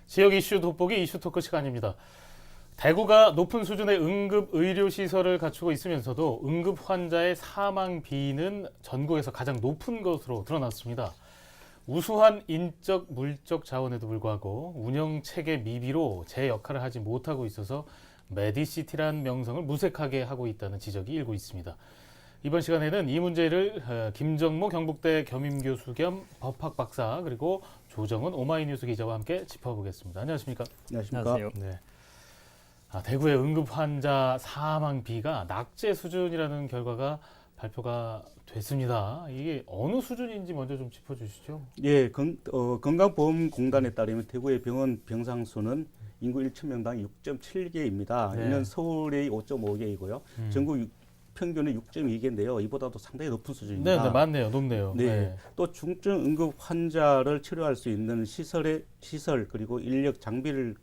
지역 이슈 돋보기 이슈 토크 시간입니다. 대구가 높은 수준의 응급 의료 시설을 갖추고 있으면서도 응급 환자의 사망 비는 전국에서 가장 높은 것으로 드러났습니다. 우수한 인적, 물적 자원에도 불구하고 운영 체계 미비로 제 역할을 하지 못하고 있어서 메디시티란 명성을 무색하게 하고 있다는 지적이 일고 있습니다. 이번 시간에는 이 문제를 김정모 경북대 겸임교수 겸 법학 박사 그리고 조정은 오마이뉴스 기자와 함께 짚어보겠습니다. 안녕하십니까? 안녕하십니까? 네. 대구의 응급 환자 사망 비가 낙제 수준이라는 결과가 발표가 됐습니다. 이게 어느 수준인지 먼저 좀 짚어주시죠. 예, 건강보험공단에 따르면 대구의 병원 병상 수는 인구 1,000명당 6.7개입니다. 네. 이는 서울의 5.5개이고요. 전국 평균은 6.2개인데요. 이보다도 상당히 높은 수준입니다. 네, 맞네요. 높네요. 네. 또 중증 응급 환자를 치료할 수 있는 시설 그리고 인력 장비를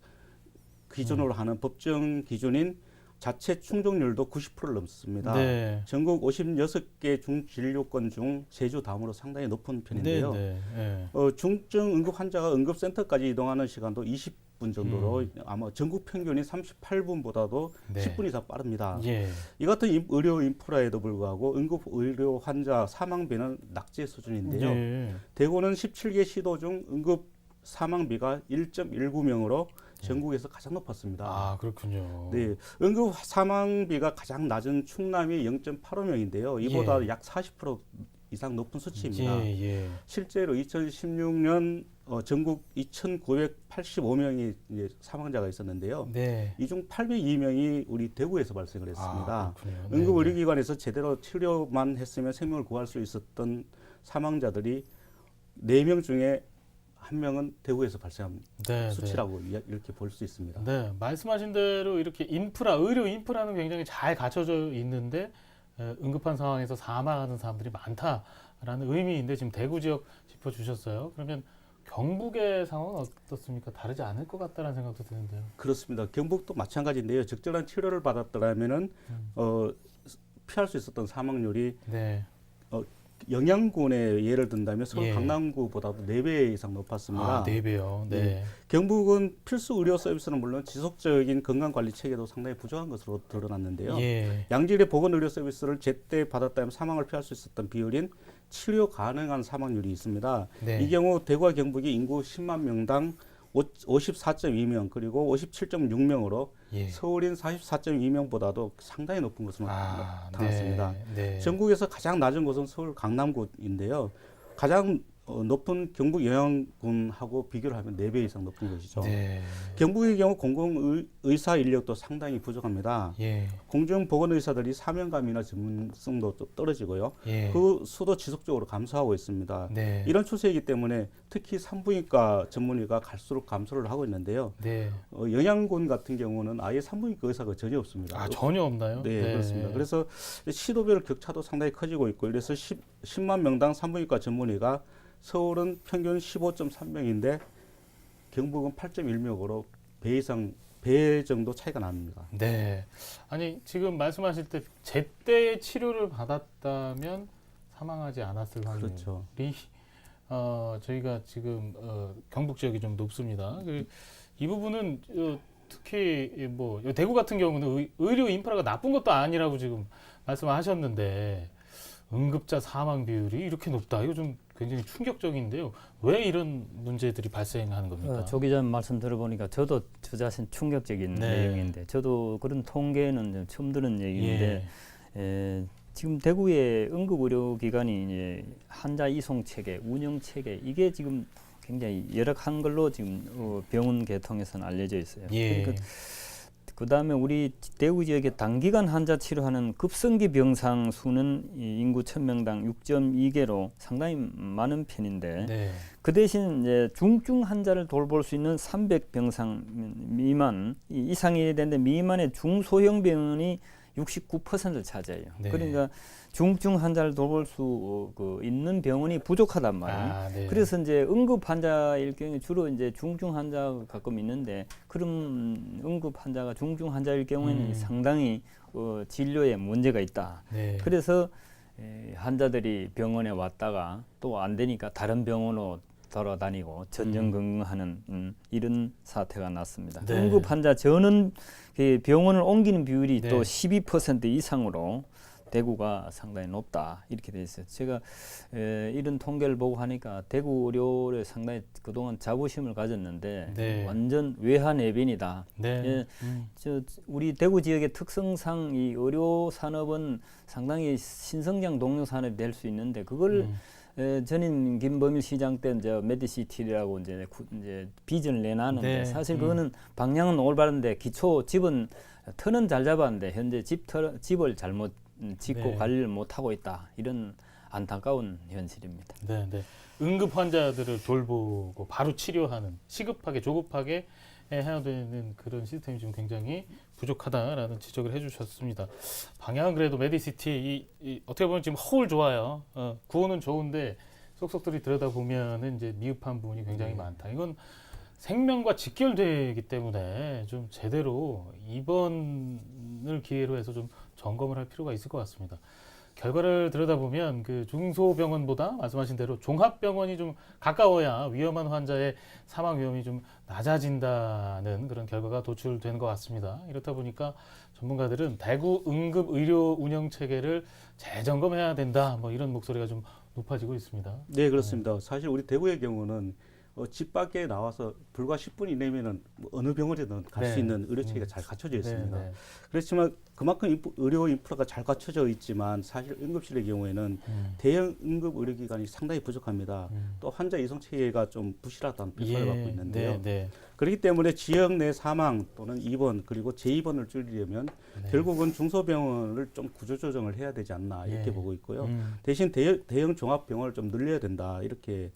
기준으로 하는 법정 기준인 자체 충족률도 90%를 넘습니다. 네. 전국 56개 중진료권 중 제주 다음으로 상당히 높은 편인데요. 네, 네. 중증 응급 환자가 응급센터까지 이동하는 시간도 20분 정도로 아마 전국 평균인 38분보다도 네. 10분 이상 빠릅니다. 예. 이 같은 의료 인프라에도 불구하고 응급 의료 환자 사망비는 낙제 수준인데요. 예. 대구는 17개 시도 중 응급 사망비가 1.19명으로 전국에서 가장 높았습니다. 아, 그렇군요. 네, 응급 사망비가 가장 낮은 충남이 0.85명인데요. 이보다 예. 약 40% 이상 높은 수치입니다. 예, 예. 실제로 2016년 전국 2,985명이 사망자가 있었는데요. 네. 이 중 802명이 우리 대구에서 발생을 했습니다. 아, 그렇군요. 네, 응급 네. 의료기관에서 제대로 치료만 했으면 생명을 구할 수 있었던 사망자들이 4명 중에 1명은 대구에서 발생한 네, 수치라고 이렇게 볼 수 있습니다. 네, 말씀하신 대로 이렇게 의료 인프라는 굉장히 잘 갖춰져 있는데 응급한 상황에서 사망하는 사람들이 많다라는 의미인데 지금 대구 지역 짚어주셨어요. 그러면 경북의 상황은 어떻습니까? 다르지 않을 것 같다는 생각도 드는데요. 그렇습니다. 경북도 마찬가지인데요. 적절한 치료를 받았더라면은 피할 수 있었던 사망률이 네, 영양군의 예를 든다면 서울 예. 강남구보다도 4배 이상 높았습니다. 4배요. 네. 네. 경북은 필수 의료 서비스는 물론 지속적인 건강관리 체계도 상당히 부족한 것으로 드러났는데요. 예. 양질의 보건 의료 서비스를 제때 받았다면 사망을 피할 수 있었던 비율인 치료 가능한 사망률이 있습니다. 네. 이 경우 대구와 경북이 인구 10만 명당 54.2명 그리고 57.6명으로 예. 서울인 44.2명보다도 상당히 높은 것으로 나타났습니다. 네. 네. 전국에서 가장 낮은 곳은 서울 강남구인데요. 가장 높은 경북 영양군하고 비교를 하면 4배 이상 높은 것이죠. 네. 경북의 경우 공공의사 인력도 상당히 부족합니다. 예. 공중보건의사들이 사명감이나 전문성도 좀 떨어지고요. 예. 그 수도 지속적으로 감소하고 있습니다. 네. 이런 추세이기 때문에 특히 산부인과 전문의가 갈수록 감소를 하고 있는데요. 네. 영양군 같은 경우는 아예 산부인과 의사가 전혀 없습니다. 아, 전혀 없나요? 네, 그렇습니다. 그래서 시도별 격차도 상당히 커지고 있고 이래서 10만 명당 산부인과 전문의가 서울은 평균 15.3명인데 경북은 8.1명으로 배 정도 차이가 납니다. 네. 아니, 지금 말씀하실 때 제때 치료를 받았다면 사망하지 않았을 확률이 그렇죠. 저희가 지금 경북 지역이 좀 높습니다. 이 부분은 특히 뭐 대구 같은 경우는 의료 인프라가 나쁜 것도 아니라고 지금 말씀하셨는데 응급자 사망 비율이 이렇게 높다. 이거 좀 굉장히 충격적인데요. 왜 이런 문제들이 발생하는 겁니까? 조 기자님 말씀 들어보니까 저도 저 자신 충격적인 네. 내용인데 저도 그런 통계는 처음 들은 얘기인데 예. 지금 대구의 응급의료기관이 이제 환자 이송 체계, 운영 체계 이게 지금 굉장히 열악한 걸로 지금 병원 계통에서는 알려져 있어요. 예. 그러니까 그다음에 우리 대구 지역에 단기간 환자 치료하는 급성기 병상 수는 인구 1,000명당 6.2개로 상당히 많은 편인데 네. 그 대신 이제 중증 환자를 돌볼 수 있는 300병상 미만 이상이 되는데 미만의 중소형 병원이 69%를 차지해요. 네. 그러니까 중증 환자를 돌볼 수 있는 병원이 부족하단 말이에요. 아, 네. 그래서 이제 응급 환자일 경우에 주로 이제 중증 환자가 가끔 있는데 그런 응급 환자가 중증 환자일 경우에는 상당히 진료에 문제가 있다. 네. 그래서 환자들이 병원에 왔다가 또 안 되니까 다른 병원으로 돌아다니고 전전긍긍하는 이런 사태가 났습니다. 네. 응급 환자 전원 그 병원을 옮기는 비율이 네. 또 12% 이상으로 대구가 상당히 높다 이렇게 돼 있어요. 제가 이런 통계를 보고 하니까 대구 의료를 상당히 그동안 자부심을 가졌는데 네. 완전 외환외빈이다. 네. 예, 우리 대구 지역의 특성상 이 의료 산업은 상당히 신성장 동력 산업이 될 수 있는데 그걸 전임 김범일 시장 때 이제 메디시티라고 이제 비전을 내놨는데 네. 사실 그거는 방향은 올바른데 기초 집은 터는 잘 잡았는데 현재 집을 잘못 짓고 네. 관리를 못 하고 있다 이런 안타까운 현실입니다. 네, 네. 응급 환자들을 돌보고 바로 치료하는 시급하게 조급하게 해야 되는 그런 시스템이 좀 굉장히 부족하다라는 지적을 해주셨습니다. 방향은 그래도 메디시티 어떻게 보면 지금 허울 좋아요. 구호는 좋은데 속속들이 들여다 보면은 이제 미흡한 부분이 굉장히 많다. 이건 생명과 직결되기 때문에 좀 제대로 입원을 기회로 해서 좀 점검을 할 필요가 있을 것 같습니다. 결과를 들여다보면 그 중소병원보다 말씀하신 대로 종합병원이 좀 가까워야 위험한 환자의 사망 위험이 좀 낮아진다는 그런 결과가 도출된 것 같습니다. 이렇다 보니까 전문가들은 대구 응급 의료 운영 체계를 재점검해야 된다. 뭐 이런 목소리가 좀 높아지고 있습니다. 네, 그렇습니다. 사실 우리 대구의 경우는 집 밖에 나와서 불과 10분 이내면은 뭐 어느 병원이든 갈 수 네. 있는 의료 체계가 잘 갖춰져 있습니다. 네, 네. 그렇지만 그만큼 의료 인프라가 잘 갖춰져 있지만 사실 응급실의 경우에는 대형 응급 의료기관이 상당히 부족합니다. 또 환자 이송 체계가 좀 부실하다는 평가를 받고 있는데요. 네, 네. 그렇기 때문에 지역 내 사망 또는 입원 그리고 재입원을 줄이려면 네. 결국은 중소병원을 좀 구조조정을 해야 되지 않나 이렇게 예. 보고 있고요. 대신 대형 종합병원을 좀 늘려야 된다 이렇게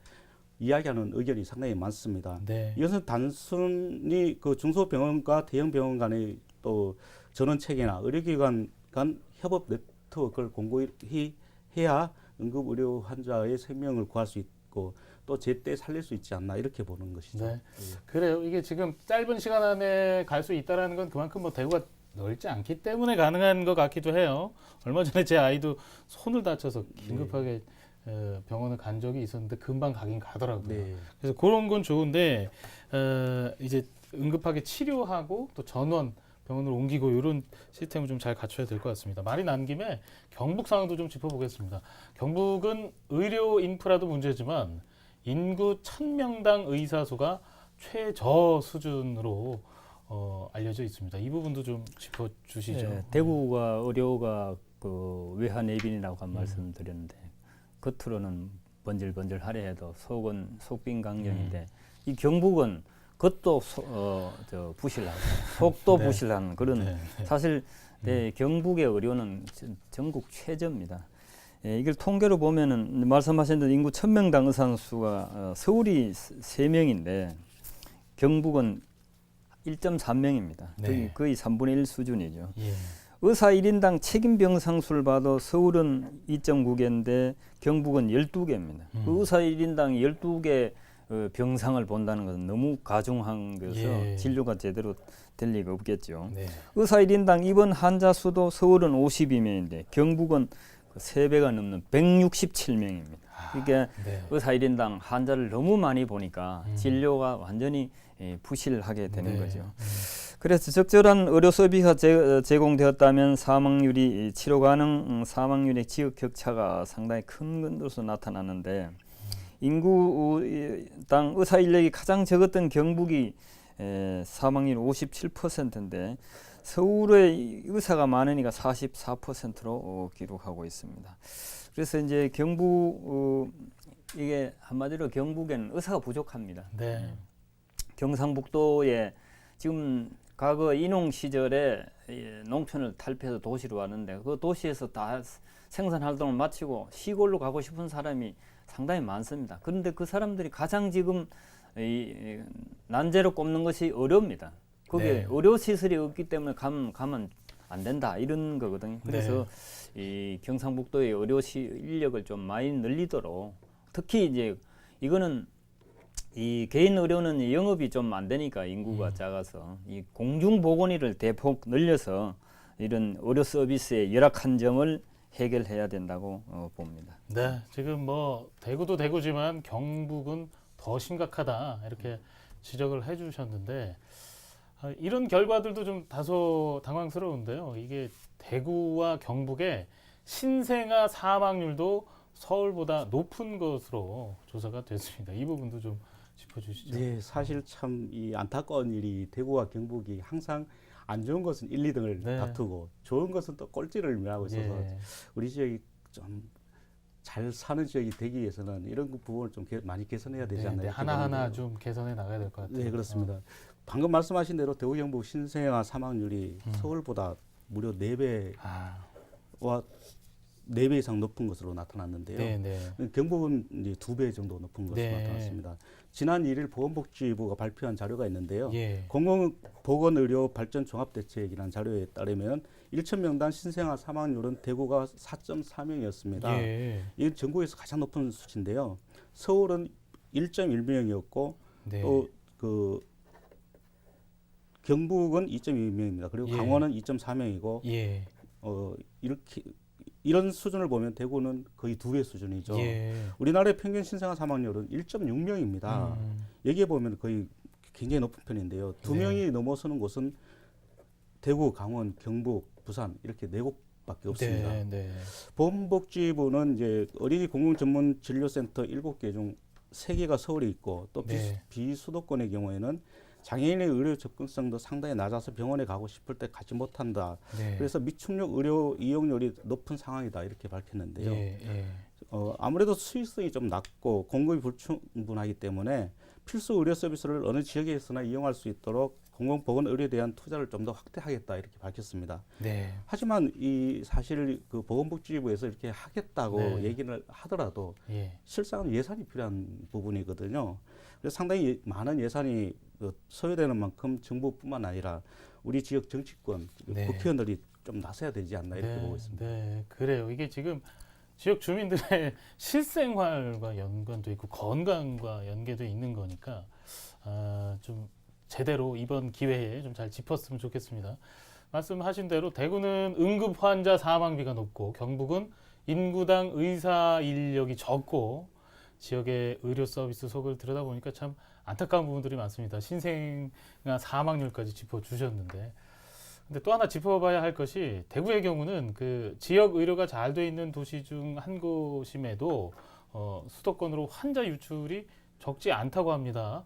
이야기하는 의견이 상당히 많습니다. 네. 이것은 단순히 그 중소병원과 대형 병원 간의 또 전원 체계나 의료기관 간 협업 네트워크를 공고히 해야 응급 의료 환자의 생명을 구할 수 있고 또 제때 살릴 수 있지 않나 이렇게 보는 것이죠. 네. 그래요. 이게 지금 짧은 시간 안에 갈 수 있다라는 건 그만큼 뭐 대구가 넓지 않기 때문에 가능한 것 같기도 해요. 얼마 전에 제 아이도 손을 다쳐서 긴급하게 병원을 간 적이 있었는데 금방 가긴 가더라고요. 네. 그래서 그런 건 좋은데 이제 응급하게 치료하고 또 전원 병원을 옮기고 이런 시스템을 좀 잘 갖춰야 될 것 같습니다. 말이 난 김에 경북 상황도 좀 짚어보겠습니다. 경북은 의료 인프라도 문제지만 인구 1000명당 의사 수가 최저 수준으로 알려져 있습니다. 이 부분도 좀 짚어주시죠. 네, 대구가 의료가 그 외환외빈이라고 한 말씀드렸는데 겉으로는 번질번질하려 해도 속은 속빈강정인데 이 경북은 겉도 부실하고 속도 네. 부실한 그런 네. 사실 경북의 의료는 전국 최저입니다. 이걸 통계로 보면은 말씀하신 대로 인구 1000명당 의사 수가 서울이 3명인데 경북은 1.3명입니다. 네. 거의 3분의 1 수준이죠. 예. 의사 1인당 책임 병상 수를 봐도 서울은 2.9개인데 경북은 12개입니다. 그 의사 1인당 12개 병상을 본다는 것은 너무 가중한 것에서 예. 진료가 제대로 될 리가 없겠죠. 네. 의사 1인당 입원 환자 수도 서울은 52명인데 경북은 3배가 넘는 167명입니다. 이게 네. 의사 1인당 환자를 너무 많이 보니까 진료가 완전히 부실하게 되는 네. 거죠. 그래서 적절한 의료 서비스가 제공되었다면 사망률이 치료 가능 사망률의 지역 격차가 상당히 큰 것으로 나타났는데 인구당 의사 인력이 가장 적었던 경북이 사망률 57%인데 서울의 의사가 많으니까 44%로 기록하고 있습니다. 그래서 이제 경북 이게 한마디로 경북에는 의사가 부족합니다. 네. 경상북도에 지금 과거 인농 시절에 농촌을 탈피해서 도시로 왔는데 그 도시에서 다 생산 활동을 마치고 시골로 가고 싶은 사람이 상당히 많습니다. 그런데 그 사람들이 가장 지금 난제로 꼽는 것이 의료입니다. 거기에 네. 의료 시설이 없기 때문에 가면 안 된다 이런 거거든요. 그래서 이 경상북도의 의료 인력을 좀 많이 늘리도록 특히 이제 이거는 이 개인 의료는 영업이 좀 안 되니까 인구가 작아서 이 공중보건의를 대폭 늘려서 이런 의료 서비스의 열악한 점을 해결해야 된다고 봅니다. 네. 지금 뭐 대구도 대구지만 경북은 더 심각하다 이렇게 지적을 해주셨는데 이런 결과들도 좀 다소 당황스러운데요. 이게 대구와 경북의 신생아 사망률도 서울보다 높은 것으로 조사가 됐습니다. 이 부분도 좀 짚어주시죠. 네, 사실 참 이 안타까운 일이 대구와 경북이 항상 안 좋은 것은 1, 2등을 네. 다투고 좋은 것은 또 꼴찌를 멸하고 있어서 예. 우리 지역이 좀 잘 사는 지역이 되기 위해서는 이런 부분을 좀 많이 개선해야 되지 않나요? 이렇게 하나하나 보는데요. 좀 개선해 나가야 될 것 같아요. 네, 그렇습니다. 방금 말씀하신 대로 대구 경북 신생아 사망률이 서울보다 무려 4배와 아, 4배 이상 높은 것으로 나타났는데요. 네, 네. 경북은 이제 2배 정도 높은 것으로 네. 나타났습니다. 지난 1일 보건복지부가 발표한 자료가 있는데요. 예. 공공보건의료 발전 종합대책이라는 자료에 따르면 1,000명당 신생아 사망률은 대구가 4.4명이었습니다. 예. 이 전국에서 가장 높은 수치인데요. 서울은 1.1명이었고 네. 또 그 경북은 2.2명입니다. 그리고 예. 강원은 2.4명이고 예. 이렇게 이런 수준을 보면 대구는 거의 2배 수준이죠. 예. 우리나라의 평균 신생아 사망률은 1.6명입니다. 여기에 보면 거의 굉장히 높은 편인데요. 2명이 넘어서는 곳은 대구, 강원, 경북, 부산 이렇게 4곳밖에 없습니다. 네, 네. 보건복지부는 이제 어린이 공공전문진료센터 7개 중 3개가 서울에 있고 또 네. 비수도권의 경우에는 장애인의 의료 접근성도 상당히 낮아서 병원에 가고 싶을 때 가지 못한다. 네. 그래서 미축력 의료 이용률이 높은 상황이다 이렇게 밝혔는데요. 예, 예. 아무래도 수익성이 좀 낮고 공급이 불충분하기 때문에 필수 의료 서비스를 어느 지역에서나 이용할 수 있도록 공공보건의료에 대한 투자를 좀 더 확대하겠다 이렇게 밝혔습니다. 네. 하지만 이 사실 그 보건복지부에서 이렇게 하겠다고 네. 얘기를 하더라도 예. 실상은 예산이 필요한 부분이거든요. 그래서 상당히 많은 예산이 소요되는 만큼 정부뿐만 아니라 우리 지역 정치권, 네. 국회의원들이 좀 나서야 되지 않나 이렇게 보고 있습니다. 네, 그래요. 이게 지금 지역 주민들의 실생활과 연관도 있고 건강과 연계도 있는 거니까 좀 제대로 이번 기회에 좀 잘 짚었으면 좋겠습니다. 말씀하신 대로 대구는 응급 환자 사망비가 높고 경북은 인구당 의사 인력이 적고 지역의 의료 서비스 속을 들여다보니까 참 안타까운 부분들이 많습니다. 신생아 사망률까지 짚어주셨는데 근데 또 하나 짚어봐야 할 것이 대구의 경우는 그 지역 의료가 잘 돼 있는 도시 중 한 곳임에도 수도권으로 환자 유출이 적지 않다고 합니다.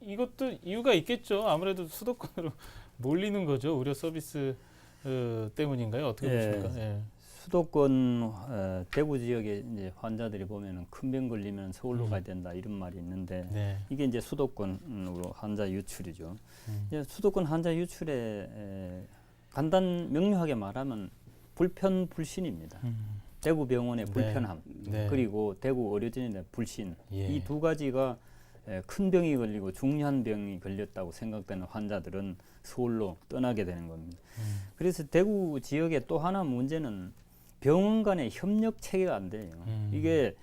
이것도 이유가 있겠죠. 아무래도 수도권으로 몰리는 거죠. 의료 서비스 때문인가요? 어떻게 예. 보십니까? 예. 수도권 대구 지역의 이제 환자들이 보면은 큰 병 걸리면 서울로 가야 된다 이런 말이 있는데 네. 이게 이제 수도권으로 환자 유출이죠. 이제 수도권 환자 유출에 간단 명료하게 말하면 불편불신입니다. 대구 병원의 네. 불편함 네. 그리고 대구 의료진의 불신 예. 이 두 가지가 큰 병이 걸리고 중요한 병이 걸렸다고 생각되는 환자들은 서울로 떠나게 되는 겁니다. 그래서 대구 지역의 또 하나 문제는 병원 간의 협력 체계가 안 돼요. 이게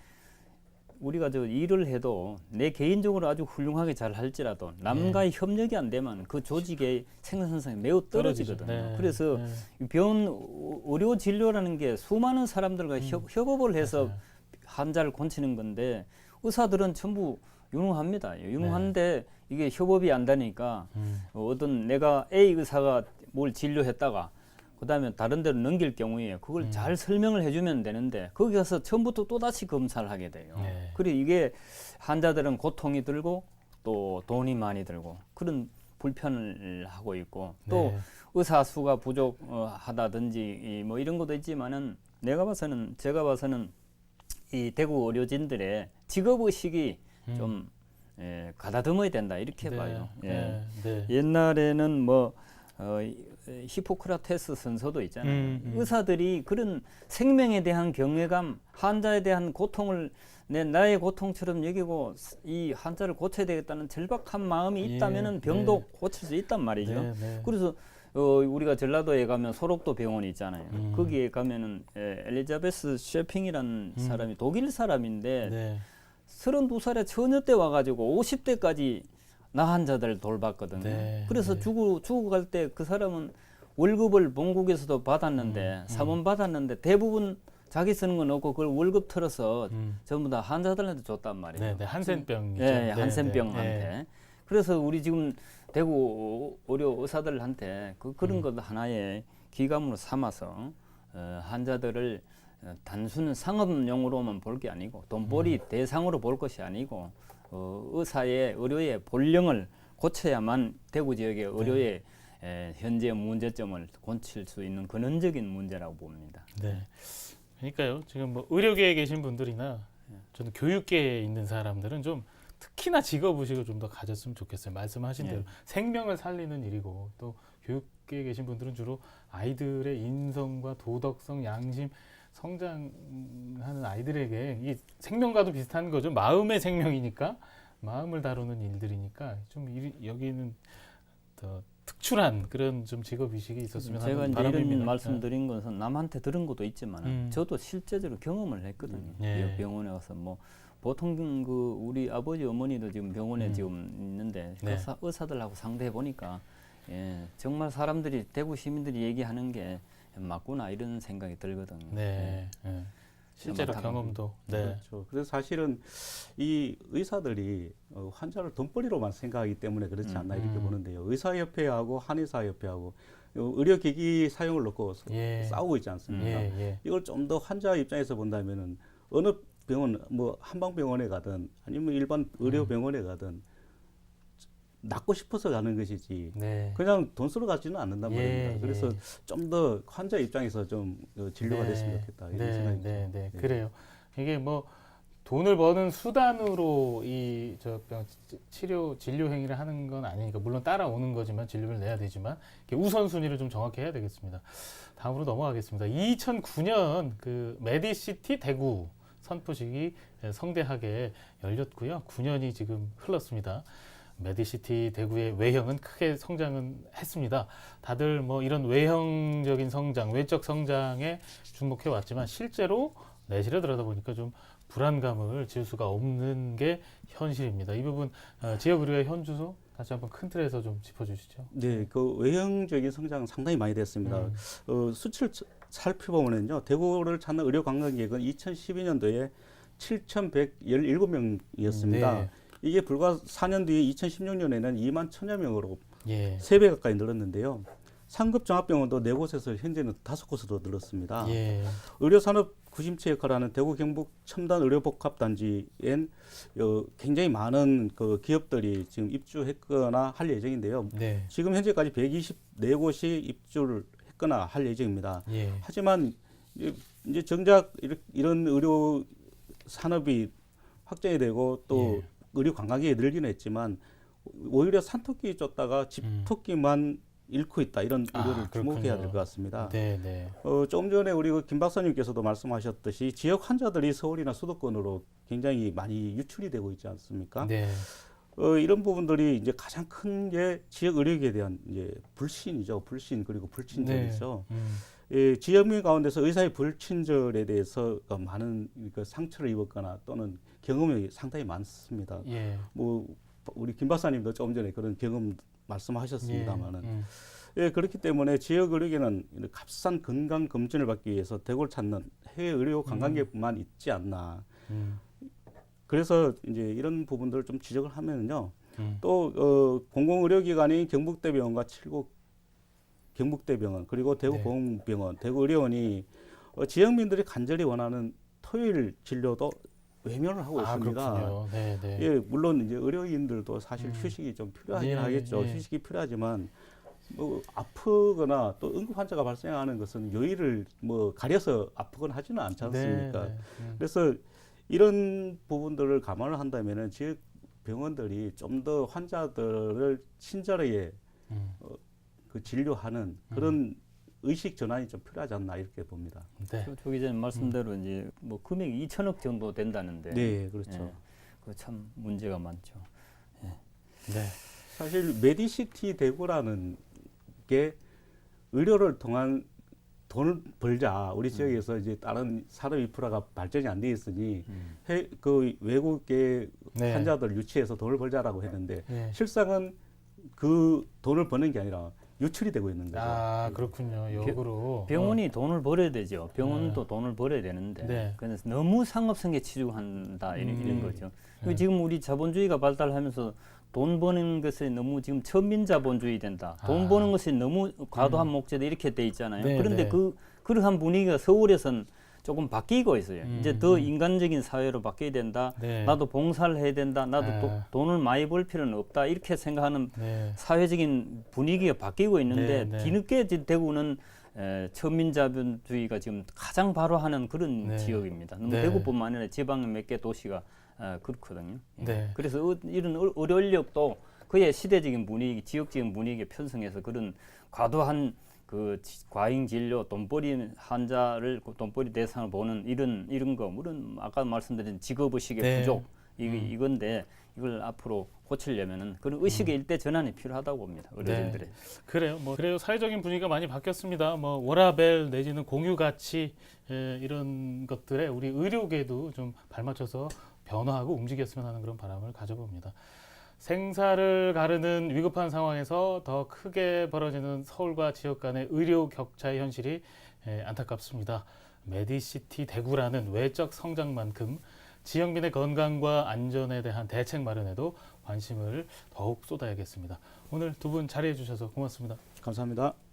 우리가 저 일을 해도 내 개인적으로 아주 훌륭하게 잘 할지라도 남과의 협력이 안 되면 그 조직의 생산성이 매우 떨어지거든요. 네. 그래서 네. 이 병원 의료 진료라는 게 수많은 사람들과 협업을 해서 맞아요. 환자를 고치는 건데 의사들은 전부 유능합니다. 유능한데 이게 협업이 안 되니까 어떤 내가 A 의사가 뭘 진료했다가 그다음에 다른 데로 넘길 경우에 그걸 잘 설명을 해주면 되는데 거기 가서 처음부터 또다시 검사를 하게 돼요. 네. 그리고 이게 환자들은 고통이 들고 또 돈이 많이 들고 그런 불편을 하고 있고 또 네. 의사 수가 부족하다든지 뭐 이런 것도 있지만은 제가 봐서는 이 대구 의료진들의 직업 의식이 좀 가다듬어야 된다 이렇게 봐요. 예. 네. 네. 옛날에는 뭐 히포크라테스 선서도 있잖아요. 의사들이 그런 생명에 대한 경외감, 환자에 대한 고통을 나의 고통처럼 여기고 이 환자를 고쳐야 되겠다는 절박한 마음이 있다면은 병도 고칠 수 있단 말이죠. 네, 네. 그래서 우리가 전라도에 가면 소록도 병원이 있잖아요. 거기에 가면은 엘리자베스 셰핑이라는 사람이 독일 사람인데 네. 32살에 처녀 때 와가지고 50대까지 나 환자들 돌봤거든요. 네, 그래서 네. 죽어갈 때 그 사람은 월급을 본국에서도 받았는데 사원 받았는데 대부분 자기 쓰는 건 없고 그걸 월급 털어서 음. 전부 다 환자들한테 줬단 말이에요. 네, 네. 한센병이죠. 예, 네, 한센병한테. 네. 그래서 우리 지금 대구 의료 의사들한테 그런 것 하나의 기감으로 삼아서 환자들을 단순한 상업용으로만 볼 게 아니고 돈벌이 대상으로 볼 것이 아니고 의사의 의료의 본령을 고쳐야만 대구 지역의 의료의 현재 문제점을 고칠 수 있는 근원적인 문제라고 봅니다. 네. 그러니까요. 지금 뭐 의료계에 계신 분들이나 저는 교육계에 있는 사람들은 좀 특히나 직업의식을 좀 더 가졌으면 좋겠어요. 말씀하신 대로 생명을 살리는 일이고 또 교육계에 계신 분들은 주로 아이들의 인성과 도덕성, 양심, 성장하는 아이들에게 이 생명과도 비슷한 거죠. 마음의 생명이니까 마음을 다루는 일들이니까 좀 여기는 더 특출한 그런 좀 직업의식이 있었으면 제가 하는 이제 바람입니다. 이런 말씀드린 것은 남한테 들은 것도 있지만 저도 실제적으로 경험을 했거든요. 예. 병원에 가서 뭐 보통 그 우리 아버지 어머니도 지금 병원에 지금 있는데 네. 의사들하고 상대해 보니까 정말 사람들이 대구 시민들이 얘기하는 게 맞구나 이런 생각이 들거든요. 네. 네. 실제로 아마 경험도. 네. 그렇죠. 그래서 사실은 이 의사들이 환자를 돈벌이로만 생각하기 때문에 그렇지 않나 이렇게 보는데요. 의사협회하고 한의사협회하고 의료기기 사용을 놓고 싸우고 있지 않습니까? 이걸 좀 더 환자 입장에서 본다면은 어느 병원, 뭐 한방병원에 가든 아니면 일반 의료병원에 가든 낫고 싶어서 가는 것이지 그냥 돈 쓰러 가지는 않는단 말입니다. 그래서 좀 더 환자 입장에서 좀 진료가 됐으면 좋겠다 이런 생각이 듭니다. 네. 그래요. 이게 뭐 돈을 버는 수단으로 이 진료 행위를 하는 건 아니니까 물론 따라오는 거지만 진료를 내야 되지만 우선순위를 좀 정확히 해야 되겠습니다. 다음으로 넘어가겠습니다. 2009년 그 메디시티 대구 선포식이 성대하게 열렸고요. 9년이 지금 흘렀습니다. 메디시티 대구의 외형은 크게 성장은 했습니다. 다들 뭐 이런 외형적인 성장, 외적 성장에 주목해 왔지만 실제로 내실에 들여다보니까 좀 불안감을 지울 수가 없는 게 현실입니다. 이 부분 지역 의료의 현주소 다시 한번 큰 틀에서 좀 짚어주시죠. 네, 그 외형적인 성장은 상당히 많이 됐습니다. 수치를 살펴보면요, 대구를 찾는 의료 관광객은 2012년도에 7,117명이었습니다. 이게 불과 4년 뒤에 2016년에는 2만 1,000여 명으로 3배 가까이 늘었는데요. 상급 종합병원도 4곳에서 현재는 5곳으로 늘었습니다. 의료산업 구심체 역할을 하는 대구 경북 첨단 의료복합단지엔 굉장히 많은 그 기업들이 지금 입주했거나 할 예정인데요. 지금 현재까지 124곳이 입주를 했거나 할 예정입니다. 하지만 이제 정작 이런 의료 산업이 확장이 되고 또 의료 관광객이 늘기는 했지만 오히려 산토끼 쫓다가 집토끼만 잃고 있다 이런 우려를 주목해야 될 것 같습니다. 조금 전에 우리 김 박사님께서도 말씀하셨듯이 지역 환자들이 서울이나 수도권으로 굉장히 많이 유출이 되고 있지 않습니까? 이런 부분들이 이제 가장 큰 게 지역 의료계에 대한 이제 불신이죠. 불신 그리고 불친절이죠. 지역민 가운데서 의사의 불친절에 대해서 많은 상처를 입었거나 또는 경험이 상당히 많습니다. 뭐 우리 김 박사님도 조금 전에 그런 경험 말씀하셨습니다만은 그렇기 때문에 지역 의료계는 값싼 건강 검진을 받기 위해서 대구를 찾는 해외 의료 관광객만 있지 않나. 그래서 이제 이런 부분들을 좀 지적을 하면요. 또 공공의료기관인 경북대병원과 칠곡 경북대병원 그리고 대구공병원, 대구의료원이 지역민들이 간절히 원하는 토요일 진료도 외면을 하고 있습니다. 물론 이제 의료인들도 사실 휴식이 좀 필요하긴 하겠죠. 휴식이 필요하지만 뭐 아프거나 또 응급 환자가 발생하는 것은 요일을 뭐 가려서 아프거나 하지는 않지 않습니까? 그래서 이런 부분들을 감안을 한다면은 지역 병원들이 좀 더 환자들을 친절하게 그 진료하는 그런 의식 전환이 좀 필요하지 않나 이렇게 봅니다. 조 기자님 말씀대로 이제 뭐 금액이 2천억 정도 된다는데. 네, 그렇죠. 그 참 문제가 많죠. 사실 메디시티 대구라는 게 의료를 통한 돈을 벌자. 우리 지역에서 이제 다른 산업 인프라가 발전이 안 돼 있으니 그 외국의 환자들 유치해서 돈을 벌자라고 했는데 실상은 그 돈을 버는 게 아니라 유출이 되고 있는 거죠. 아, 그렇군요. 역으로. 병원이 돈을 벌어야 되죠. 병원도 돈을 벌어야 되는데 네. 그래서 너무 상업성에 치중한다 이런 거죠. 그리고 네. 지금 우리 자본주의가 발달하면서 돈 버는 것에 너무 지금 천민자본주의 된다. 돈 아. 버는 것이 너무 과도한 목적이 이렇게 돼 있잖아요. 네, 그런데 네. 그러한 분위기가 서울에선 조금 바뀌고 있어요. 이제 더 음. 인간적인 사회로 바뀌어야 된다. 네. 나도 봉사를 해야 된다. 나도 아. 돈을 많이 벌 필요는 없다. 이렇게 생각하는 네. 사회적인 분위기가 바뀌고 있는데 네, 네. 뒤늦게 이제 대구는 천민자본주의가 지금 가장 바로 하는 그런 네. 지역입니다. 너무 네. 대구뿐만 아니라 지방 몇 개 도시가 그렇거든요. 네. 그래서 이런 의료 인력도 그의 시대적인 분위기, 지역적인 분위기에 편성해서 그런 과도한 그 과잉 진료, 돈벌이 환자를 돈벌이 대상을 보는 이런 거, 물론 아까 말씀드린 직업의식의 네. 부족 이건데 이걸 앞으로 고치려면은 그런 의식의 일대 전환이 필요하다고 봅니다. 의료진들의. 그래요. 그래요. 사회적인 분위기가 많이 바뀌었습니다. 워라벨 내지는 공유 가치 이런 것들에 우리 의료계도 좀 발맞춰서 변화하고 움직였으면 하는 그런 바람을 가져봅니다. 생사를 가르는 위급한 상황에서 더 크게 벌어지는 서울과 지역 간의 의료 격차의 현실이 안타깝습니다. 메디시티 대구라는 외적 성장만큼 지역민의 건강과 안전에 대한 대책 마련에도 관심을 더욱 쏟아야겠습니다. 오늘 두 분 자리해 주셔서 고맙습니다. 감사합니다.